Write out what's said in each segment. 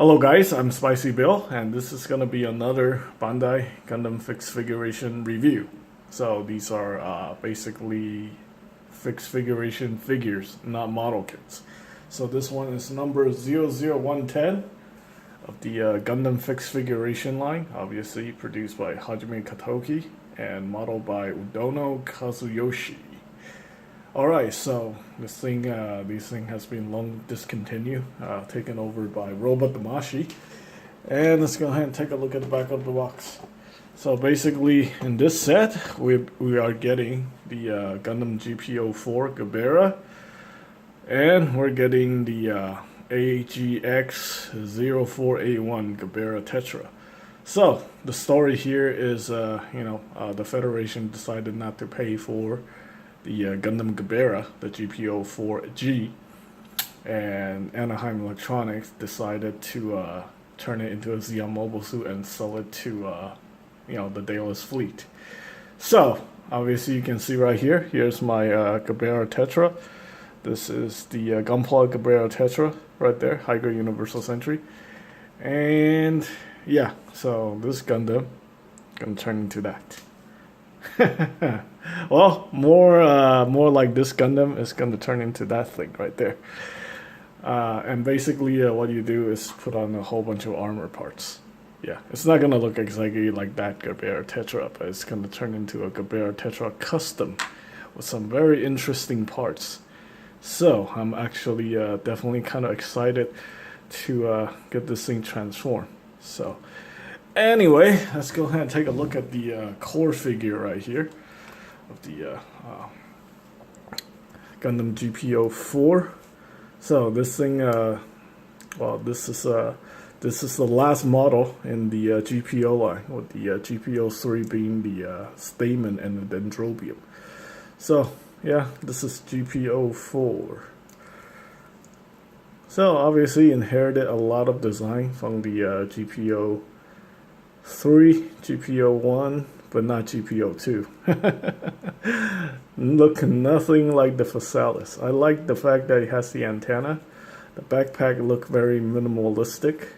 Hello guys, I'm Spicy Bill, and this is gonna be another Bandai Gundam fixed figuration review. So these are basically fixed figuration figures, not model kits. So this one is number 00110 of the Gundam fixed figuration line, obviously produced by Hajime Katoki and modeled by Udono Kazuyoshi. Alright, so this thing has been long discontinued, taken over by Robot Damashi. And let's go ahead and take a look at the back of the box. So basically, in this set, we are getting the Gundam GP04 Gerbera, and we're getting the AGX04A1 Gerbera Tetra. So the story here is, the Federation decided not to pay for the Gundam Gerbera, the GP04G, and Anaheim Electronics decided to turn it into a Zeon mobile suit and sell it to the Daedalus fleet. So obviously you can see right here, here's my Gerbera Tetra. This is the Gunpla Gerbera Tetra right there, Hydra Universal Sentry. And yeah, so this Gundam gonna turn into that. Well, more like this Gundam is going to turn into that thing right there. And basically what you do is put on a whole bunch of armor parts. Yeah, it's not going to look exactly like that Gerbera Tetra, but it's going to turn into a Gerbera Tetra Custom with some very interesting parts. So I'm actually definitely kind of excited to get this thing transformed. So anyway, let's go ahead and take a look at the core figure right here of the Gundam GP04. So this thing, this is the last model in the GPO line, with the GP03 being the Stamen and the Dendrobium. So yeah, this is GP04. So obviously inherited a lot of design from the GPO3, GPO1, but not GPO2. Look nothing like the Phasalis. I like the fact that it has the antenna. The backpack look very minimalistic.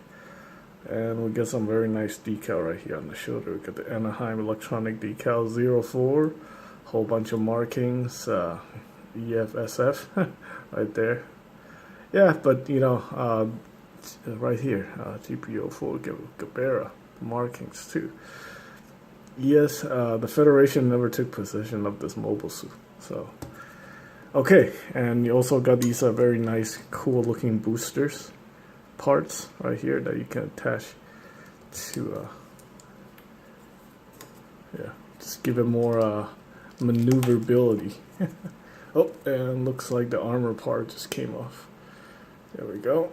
And we get some very nice decal right here on the shoulder. We got the Anaheim Electronic decal 04. Whole bunch of markings. EFSF right there. Yeah, but right here, GP04 Gerbera markings too. Yes, the Federation never took possession of this mobile suit. So, okay, and you also got these very nice, cool-looking boosters parts right here that you can attach to, just give it more maneuverability. Oh, and looks like the armor part just came off. There we go.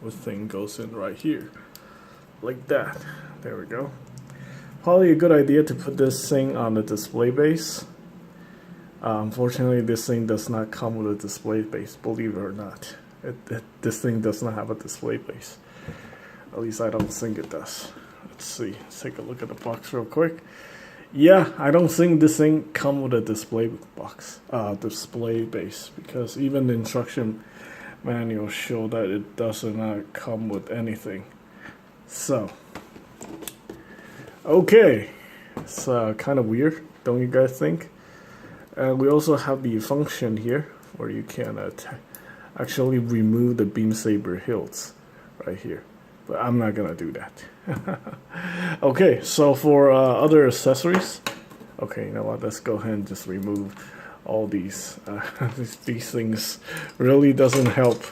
This thing goes in right here. Like that. There we go. Probably a good idea to put this thing on the display base. Unfortunately, this thing does not come with a display base, believe it or not. This thing does not have a display base. At least I don't think it does. Let's see. Let's take a look at the box real quick. Yeah, I don't think this thing comes with a display base, because even the instruction manual show that it does not come with anything. So, okay, it's kind of weird, don't you guys think? And we also have the function here where you can actually remove the beam saber hilts right here, but I'm not gonna do that. Okay, so for other accessories, okay, you know what? Let's go ahead and just remove all these. These things really doesn't help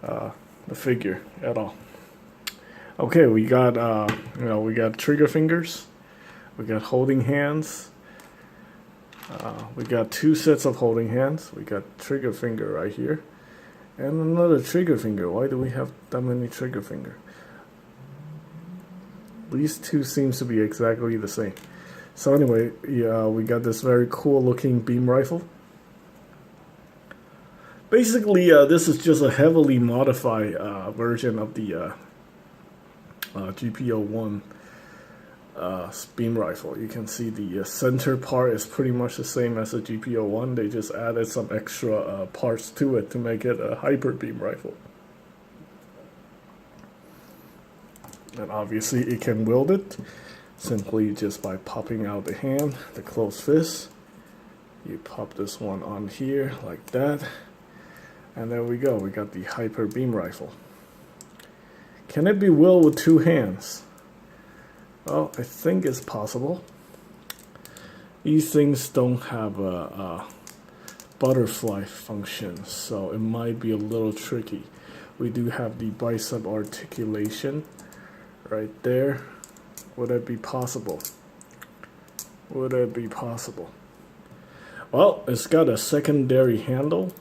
the figure at all. Okay, we got we got trigger fingers, we got holding hands, we got two sets of holding hands, we got trigger finger right here, and another trigger finger. Why do we have that many trigger finger? These two seems to be exactly the same. So anyway, yeah, we got this very cool looking beam rifle. Basically, this is just a heavily modified version of the GP01 beam rifle. You can see the center part is pretty much the same as the GP01. They just added some extra parts to it to make it a hyper beam rifle. And obviously it can wield it simply just by popping out the hand, the closed fist. You pop this one on here like that, and there we go. We got the hyper beam rifle. Can it be wielded with two hands? Well, I think it's possible. These things don't have a butterfly function, so it might be a little tricky. We do have the bicep articulation right there. Would it be possible? Would it be possible? Well, it's got a secondary handle.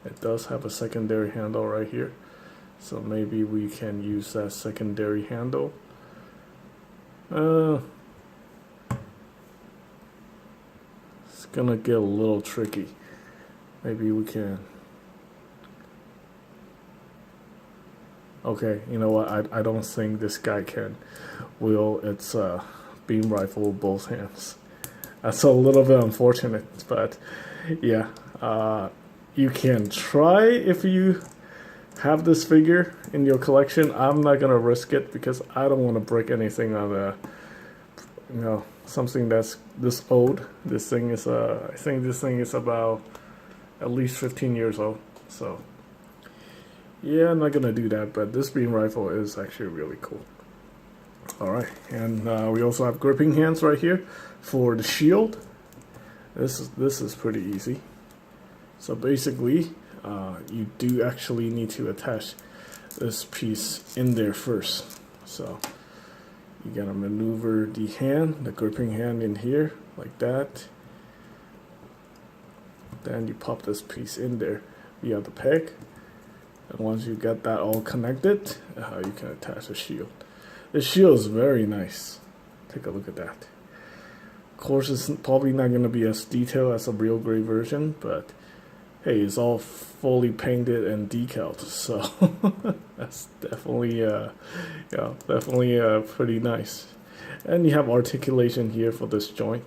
It does have a secondary handle right here, so maybe we can use that secondary handle. It's gonna get a little tricky. Maybe we can. Okay, you know what? I don't think this guy can wield its beam rifle with both hands. That's a little bit unfortunate, but yeah, you can try if you have this figure in your collection. I'm not gonna risk it because I don't want to break anything on the, you know, something that's this old. This thing is I think this thing is about at least 15 years old. So yeah, I'm not gonna do that. But this beam rifle is actually really cool. All right, and we also have gripping hands right here for the shield. This is pretty easy. So basically, you do actually need to attach this piece in there first. So you gotta maneuver the hand, the gripping hand in here like that. Then you pop this piece in there via the peg. And once you get that all connected, you can attach the shield. The shield is very nice. Take a look at that. Of course, it's probably not going to be as detailed as a real gray version, but hey, it's all fully painted and decaled, so that's definitely, pretty nice. And you have articulation here for this joint,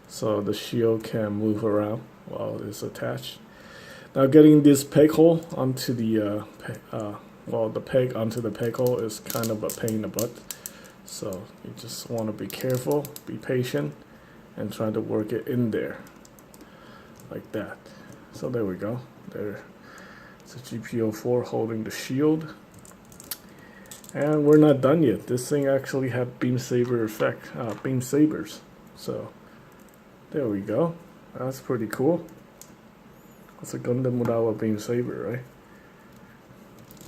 so the shield can move around while it's attached. Now, getting this peg hole onto the the peg onto the peg hole is kind of a pain in the butt. So you just want to be careful, be patient, and try to work it in there like that. So there we go. There, it's a GP04 holding the shield, and we're not done yet. This thing actually had beam saber effect, beam sabers. So there we go. That's pretty cool. It's a Gundam without a beam saber, right?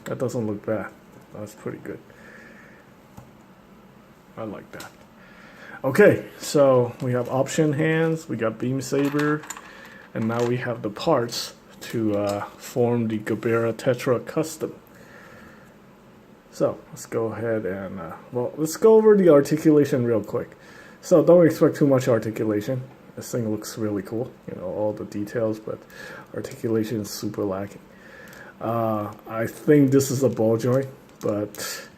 That doesn't look bad. That's pretty good. I like that. Okay, so we have option hands, we got beam saber, and now we have the parts to form the Gerbera Tetra Custom. So let's go ahead and let's go over the articulation real quick. So don't expect too much articulation. This thing looks really cool, you know, all the details, but articulation is super lacking. I think this is a ball joint, but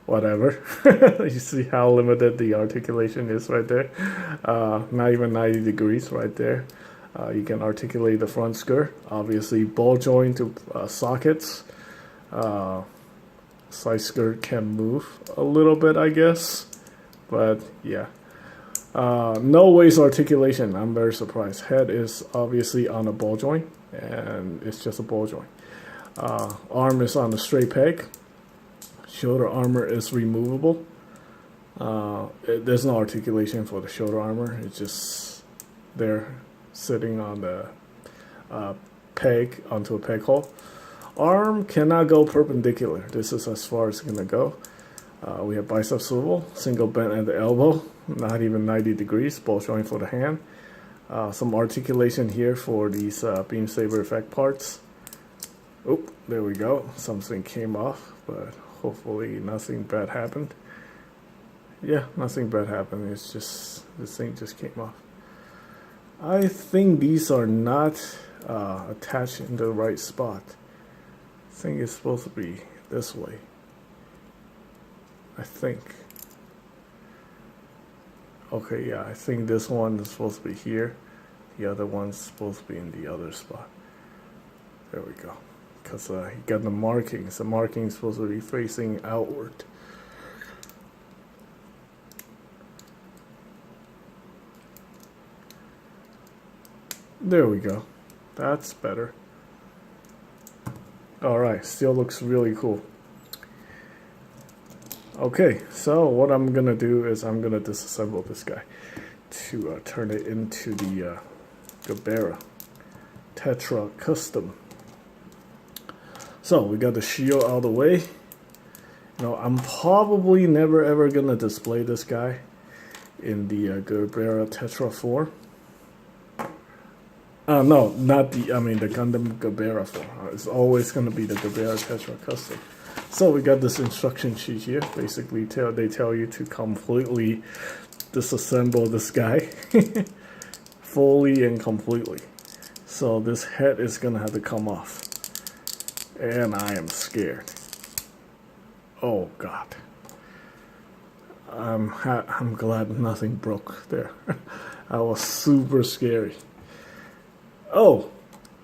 whatever. You see how limited the articulation is right there. Not even 90 degrees right there. You can articulate the front skirt. Obviously, ball joint to sockets. Side skirt can move a little bit, I guess, but yeah. No waist articulation. I'm very surprised. Head is obviously on a ball joint, and it's just a ball joint. Arm is on a straight peg. Shoulder armor is removable. There's no articulation for the shoulder armor. It's just there sitting on the peg onto a peg hole. Arm cannot go perpendicular. This is as far as it's gonna go. We have bicep swivel, single bend at the elbow, not even 90 degrees, ball joint for the hand. Some articulation here for these beam saber effect parts. Oop, there we go. Something came off, but hopefully nothing bad happened. Yeah, nothing bad happened. It's just, this thing just came off. I think these are not attached in the right spot. I think it's supposed to be this way. I think. Okay, yeah, I think this one is supposed to be here. The other one's supposed to be in the other spot. There we go. Because he got the markings. The marking's supposed to be facing outward. There we go. That's better. Alright, still looks really cool. Okay, so what I'm gonna do is I'm gonna disassemble this guy to turn it into the Gerbera Tetra Custom. So we got the shield out of the way. You know, I'm probably never ever gonna display this guy in the Gerbera Tetra 4. No, not the, I mean the Gundam Gerbera 4. It's always gonna be the Gerbera Tetra Custom. So we got this instruction sheet here. Basically, they tell you to completely disassemble this guy, fully and completely. So this head is gonna have to come off, and I am scared. Oh God! I'm glad nothing broke there. I was super scary. Oh,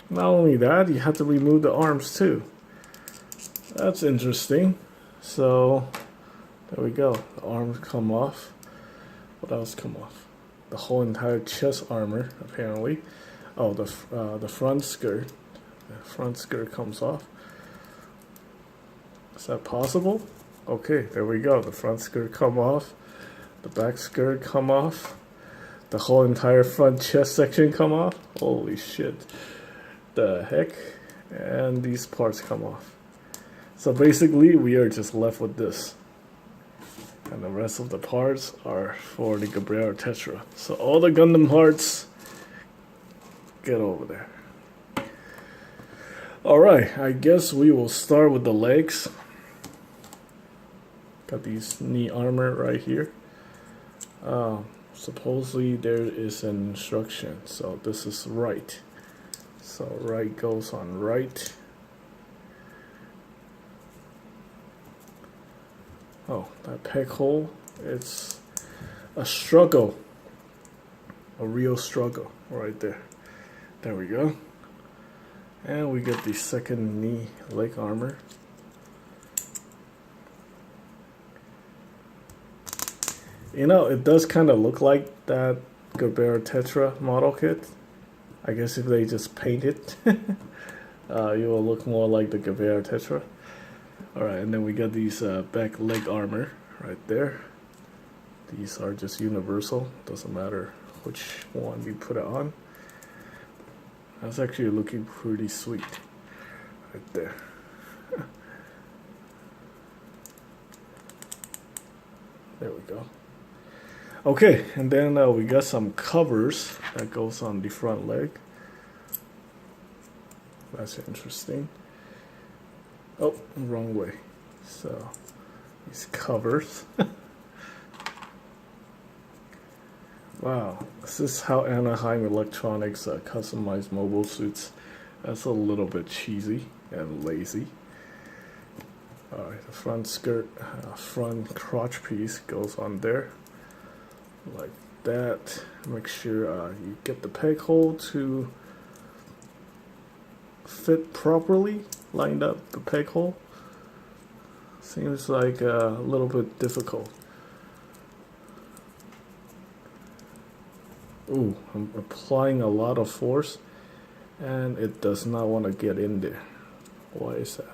not only that, you have to remove the arms too. That's interesting. So there we go. The arms come off. What else come off? The whole entire chest armor, apparently. Oh, the front skirt. The front skirt comes off. Is that possible? Okay, there we go. The front skirt come off. The back skirt come off. The whole entire front chest section come off. Holy shit. The heck? And these parts come off. So basically, we are just left with this. And the rest of the parts are for the Gerbera Tetra. So all the Gundam parts, get over there. Alright, I guess we will start with the legs. Got these knee armor right here. Supposedly there is an instruction. So this is right. So right goes on right. Oh, that peg hole, it's a struggle. A real struggle right there. There we go. And we get the second knee leg armor. You know, it does kind of look like that Gerbera Tetra model kit. I guess if they just paint it, you will look more like the Gerbera Tetra. Alright, and then we got these back leg armor right there. These are just universal. Doesn't matter which one you put it on. That's actually looking pretty sweet. Right there. There we go. Okay, and then we got some covers that goes on the front leg. That's interesting. Oh, wrong way. So, these covers. Wow, this is how Anaheim Electronics customize mobile suits. That's a little bit cheesy and lazy. Alright, the front skirt, front crotch piece goes on there. Like that. Make sure you get the peg hole to fit properly. Lined up the peg hole. Seems like a little bit difficult. Ooh, I'm applying a lot of force and it does not want to get in there. Why is that?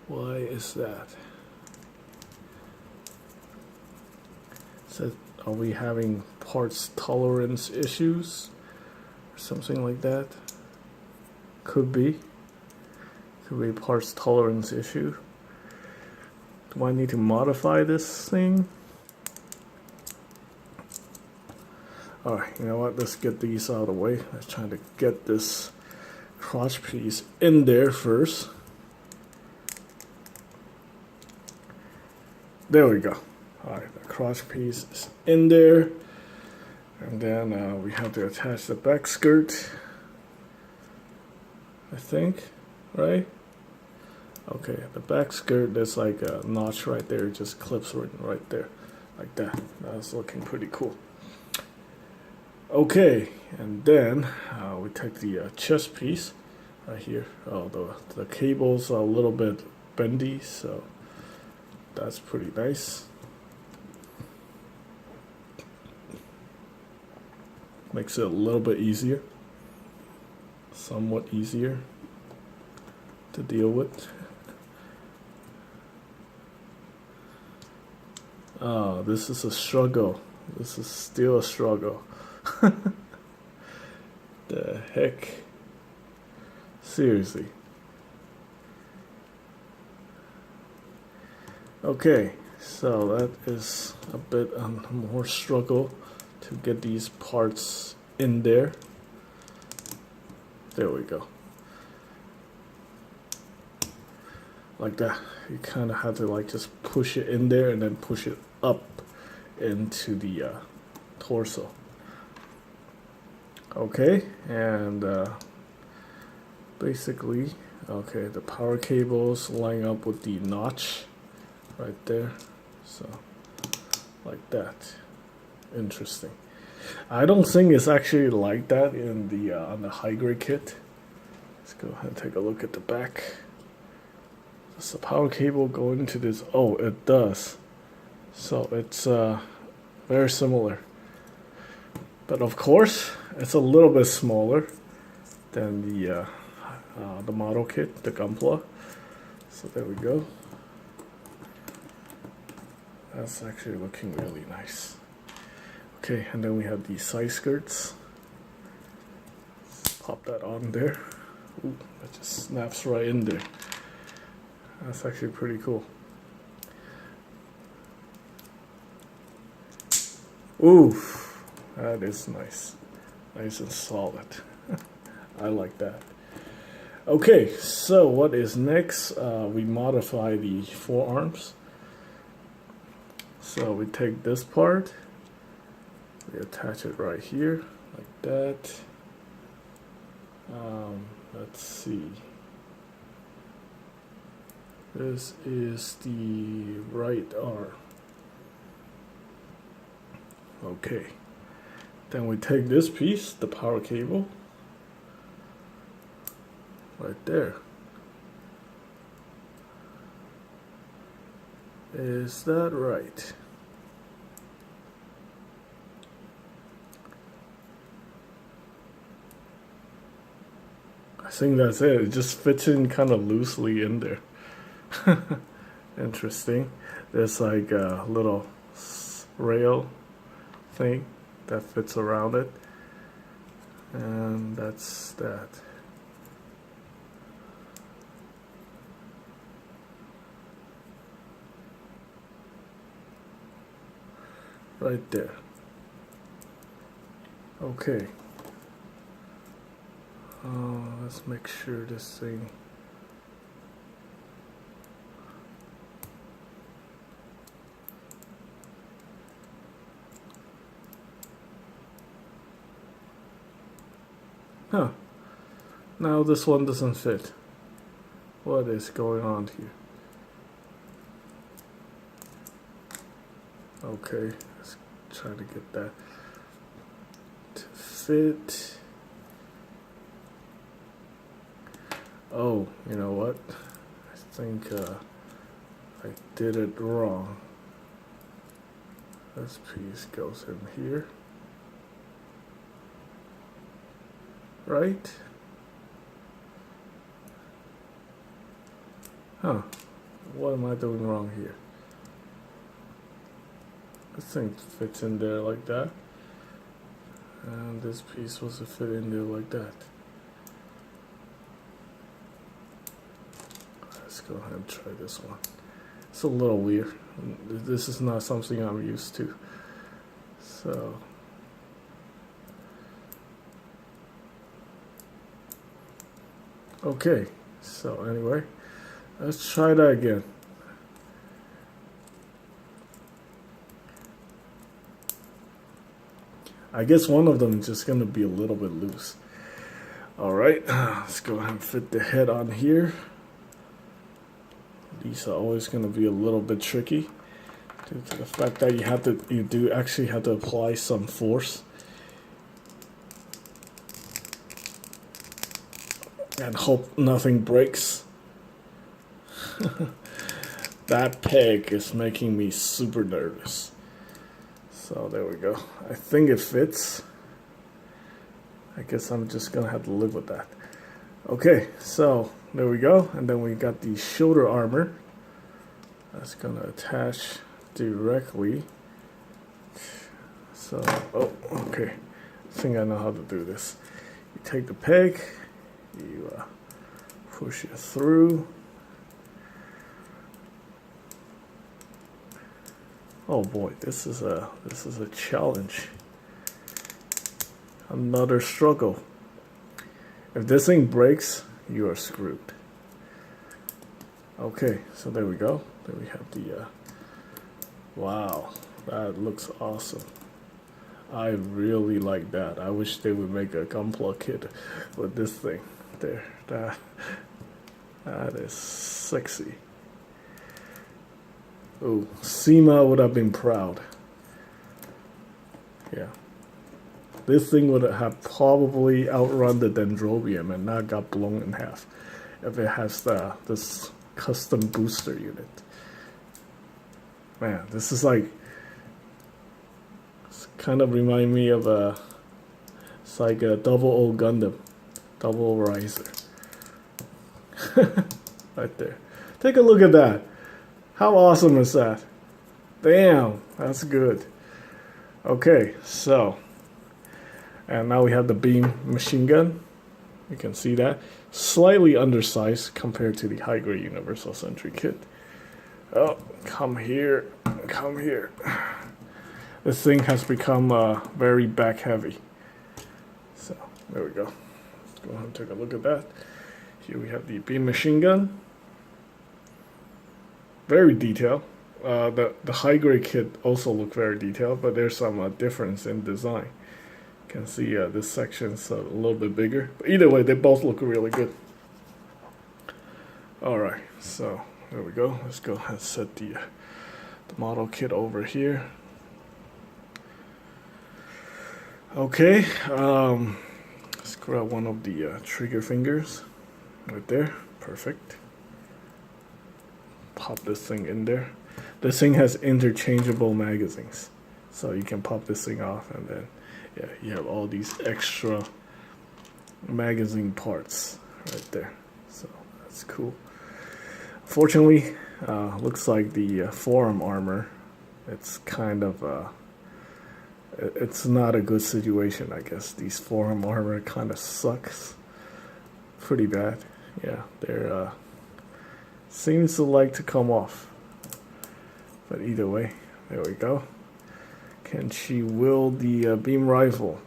Why is that? So are we having parts tolerance issues or something like that? Could be. Could be a parts tolerance issue. Do I need to modify this thing? Alright, you know what? Let's get these out of the way. Let's try to get this crotch piece in there first. There we go. Alright, the crotch piece is in there. And then we have to attach the back skirt. I think, right? Okay, the back skirt, there's like a notch right there. It just clips right there. like that. That's looking pretty cool. Okay, and then we take the chest piece right here. Oh, the cable's are a little bit bendy, so that's pretty nice. Makes it a little bit easier, somewhat easier to deal with. Oh, this is a struggle. This is still a struggle. The heck? Seriously. Okay, so that is a bit more struggle to get these parts in there. There we go. Like that. You kind of have to like just push it in there and then push it up into the torso. Okay, and basically, okay, the power cables line up with the notch right there. So, like that. Interesting. I don't think it's actually like that in the on the high grade kit. Let's go ahead and take a look at the back. Does the power cable go into this? Oh, it does. So it's very similar. But of course, it's a little bit smaller than the model kit, the Gunpla. So there we go. That's actually looking really nice. Okay, and then we have the side skirts. Pop that on there. Ooh, that just snaps right in there. That's actually pretty cool. Oof, that is nice. Nice and solid. I like that. Okay, so what is next? We modify the forearms. So we take this part, we attach it right here, like that. Let's see. This is the right arm. Okay. Then we take this piece, the power cable, right there. Is that right? I think that's it. It just fits in kind of loosely in there. Interesting. There's like a little rail thing that fits around it, and that's that. Right there. Okay. Let's make sure this thing. Huh. Now this one doesn't fit. What is going on here? Okay, let's try to get that to fit. Oh, you know what? I think I did it wrong. This piece goes in here. Right? Huh. What am I doing wrong here? This thing fits in there like that. And this piece was to fit in there like that. Let's go ahead and try this one. It's a little weird. This is not something I'm used to. So. Okay, so anyway, let's try that again. I guess one of them is just going to be a little bit loose. Alright, let's go ahead and fit the head on here. These are always going to be a little bit tricky due to the fact that you do actually have to apply some force and hope nothing breaks. That peg is making me super nervous. So there we go. I think it fits. I guess I'm just gonna have to live with that. Okay, so there we go. And then we got the shoulder armor. That's gonna attach directly. So, oh, okay. I think I know how to do this. You take the peg, you push it through. Oh boy, this is a challenge. Another struggle. If this thing breaks, you are screwed. Okay, so there we go. Then we have the wow, that looks awesome. I really like that. I wish they would make a Gunpla kit with this thing. There, that is sexy. Oh, SEMA would have been proud. Yeah. This thing would have probably outrun the Dendrobium and not got blown in half if it has this custom booster unit. Man, this is like, it's kind of remind me of it's like a double O Gundam, double O Riser. Right there. Take a look at that. How awesome is that? Damn, that's good. Okay, so, and now we have the beam machine gun. You can see that. Slightly undersized compared to the high-grade Universal Sentry kit. Oh, come here, come here. This thing has become very back-heavy. So, there we go. Let's go ahead and take a look at that. Here we have the beam machine gun. Very detailed. The high-grade kit also look very detailed, but there's some difference in design. You can see this section's a little bit bigger. But either way, they both look really good. Alright, so there we go. Let's go ahead and set the model kit over here. Okay, let's grab one of the trigger fingers right there. Perfect. Pop this thing in there. This thing has interchangeable magazines, so you can pop this thing off, and then yeah, you have all these extra magazine parts right there. So that's cool. Fortunately, looks like the forearm armor, it's kind of it's not a good situation, I guess. These forearm armor kind of sucks pretty bad. Yeah, they're seems to like to come off. But either way, there we go. Can she wield the beam rifle?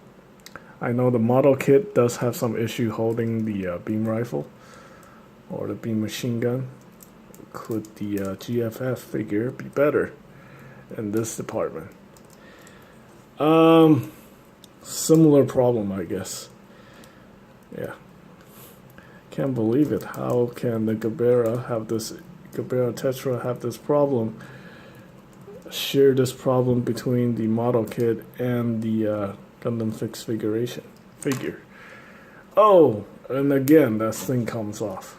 I know the model kit does have some issue holding the beam rifle or the beam machine gun. Could the GFF figure be better in this department? Similar problem, I guess. Yeah. Can't believe it. How can the Gerbera Tetra have this problem? Share this problem between the model kit and the Gundam Fixed Figuration figure. Oh, and again, that thing comes off.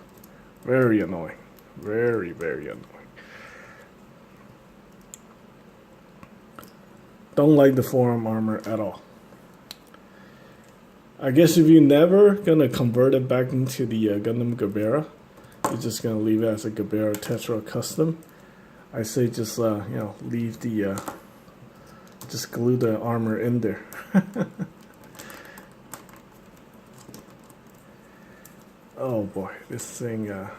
Very annoying. Very, very annoying. Don't like the forearm armor at all. I guess if you're never gonna convert it back into the Gundam Gerbera, you're just gonna leave it as a Gerbera Tetra Custom. I say just leave the just glue the armor in there. Oh boy, this thing yeah,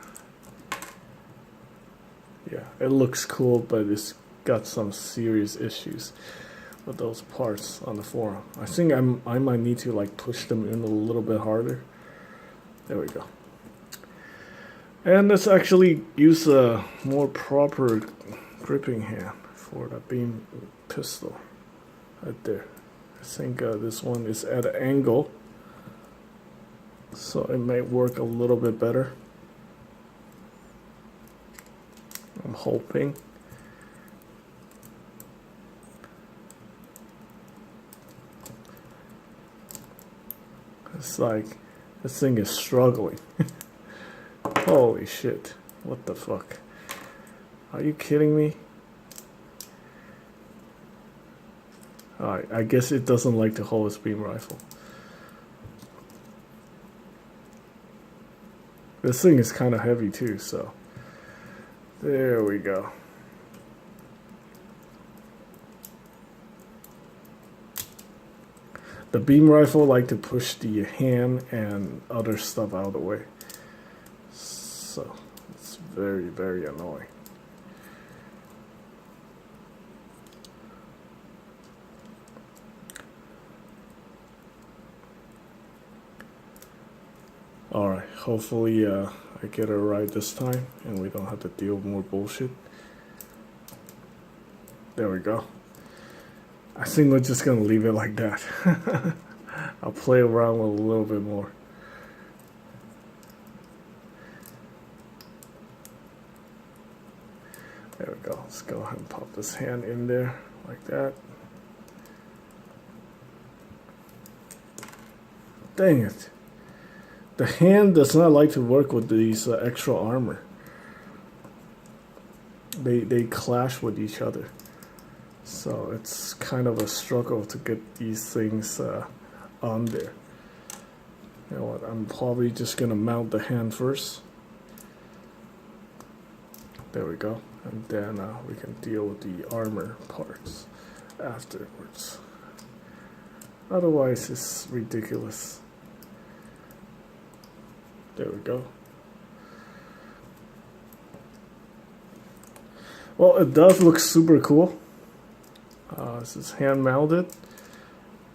it looks cool, but it's got some serious issues with those parts on the forearm. I think I might need to like push them in a little bit harder. There we go. And let's actually use a more proper gripping hand for the beam pistol right there. I think this one is at an angle, so it may work a little bit better. I'm hoping. It's like this thing is struggling. Holy shit. What the fuck? Are you kidding me? Alright, I guess it doesn't like to hold its beam rifle. This thing is kind of heavy too, so there we go. The beam rifle like to push the hand and other stuff out of the way, so it's very, very annoying. Alright, hopefully I get it right this time and we don't have to deal with more bullshit. There we go. I think we're just gonna leave it like that. I'll play around with it a little bit more. There we go. Let's go ahead and pop this hand in there like that. Dang it. The hand does not like to work with these extra armor. They clash with each other. So it's kind of a struggle to get these things on there. You know what, I'm probably just going to mount the hand first. There we go. And then we can deal with the armor parts afterwards. Otherwise it's ridiculous. There we go. Well, it does look super cool. This is hand mounted.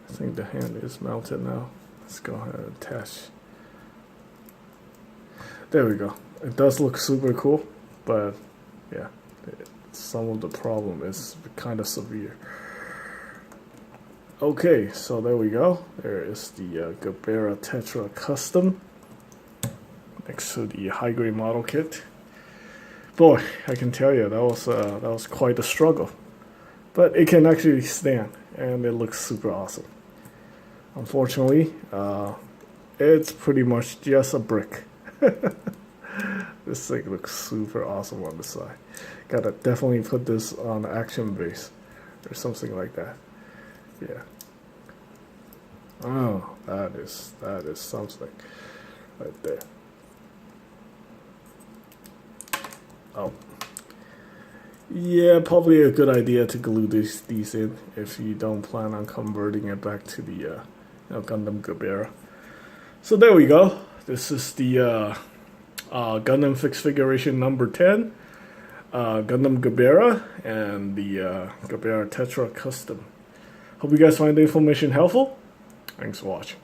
I think the hand is mounted now. Let's go ahead and attach. There we go. It does look super cool, but yeah, some of the problem is kind of severe. Okay, so there we go. There is the Gerbera Tetra Custom next to the high grade model kit. Boy, I can tell you that was quite a struggle, but it can actually stand and it looks super awesome. Unfortunately, it's pretty much just a brick. This thing looks super awesome on the side. Gotta definitely put this on action base or something like that. Yeah. Oh, that is something right there. Oh, yeah, probably a good idea to glue these in if you don't plan on converting it back to the Gundam Gerbera. So there we go. This is the Gundam Fixed Figuration number 10, Gundam Gerbera, and the Gerbera Tetra Custom. Hope you guys find the information helpful. Thanks for watching.